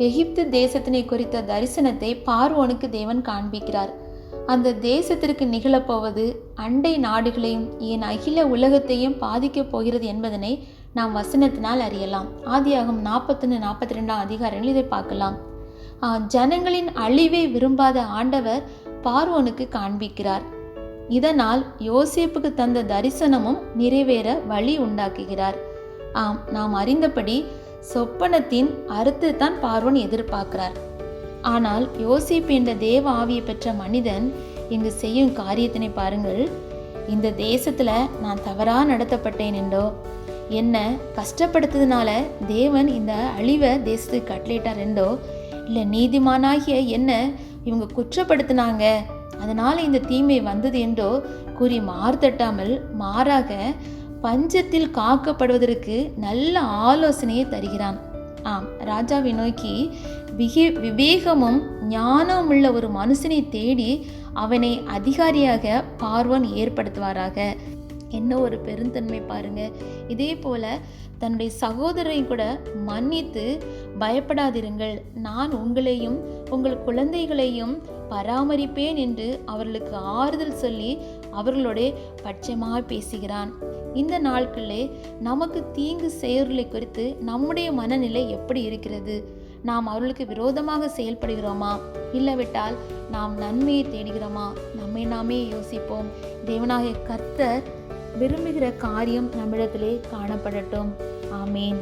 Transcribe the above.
எகிப்து தேசத்தினை குறித்த தரிசனத்தை பார்வோனுக்கு தேவன் காண்பிக்கிறார். அந்த தேசத்திற்கு நிகழப்போவது அண்டை நாடுகளையும் ஏன் அகில உலகத்தையும் பாதிக்கப் போகிறது என்பதனை நாம் வசனத்தினால் அறியலாம். ஆதியாகமம் 41-42 அதிகாரங்கள் இதை பார்க்கலாம். ஜனங்களின் அழிவை விரும்பாத ஆண்டவர் பார்வோனுக்கு காண்பிக்கிறார். இதனால் யோசேப்புக்கு தந்த தரிசனமும் நிறைவேற வழி உண்டாக்குகிறார். நாம் அறிந்தபடி சொப்பனத்தின் அர்த்தத்தான் பார்வோன் எதிர்பார்க்கிறார். ஆனால் யோசேப்பு என்ற தேவ ஆவியை பெற்ற மனிதன் இங்கு செய்யும் காரியத்தினை பாருங்கள். இந்த தேசத்துல நான் தவறா நடத்தப்பட்டேன் என்றோ, என்ன கஷ்டப்படுத்ததுனால தேவன் இந்த அழிவை தேசத்துக்கு கட்டளையிட்டார் என்றோ, இல்லை நீதிமானாகிய என்ன இவங்க குற்றப்படுத்தினாங்க அதனால இந்த தீமை வந்தது என்றோ கூறி மாறுதட்டாமல், மாறாக பஞ்சத்தில் காக்கப்படுவதற்கு நல்ல ஆலோசனையை தருகிறான். ராஜாவை நோக்கி விவேகமும் ஞானமும் உள்ள ஒரு மனுஷனை தேடி அவனை அதிகாரியாக பார்வோன் ஏற்படுத்துவாராக. என்ன ஒரு பெருந்தன்மை பாருங்க. இதே போல தன்னுடைய சகோதரரையும் கூட மன்னித்து பயப்படாதிருங்கள், நான் உங்களையும் உங்கள் குழந்தைகளையும் பராமரிப்பேன் என்று அவர்களுக்கு ஆறுதல் சொல்லி அவர்களுடைய பட்சமாக பேசுகிறான். இந்த நாட்களிலே நமக்கு தீங்கு செய்வர்களை குறித்து நம்முடைய மனநிலை எப்படி இருக்கிறது? நாம் அவர்களுக்கு விரோதமாக செயல்படுகிறோமா, இல்லாவிட்டால் நாம் நன்மையை தேடுகிறோமா? நம்மை நாமே யோசிப்போம். தேவனாகிய கர்த்தர் விரும்புகிற காரியம் நம்மிடத்திலே காணப்படட்டும். ஆமேன்.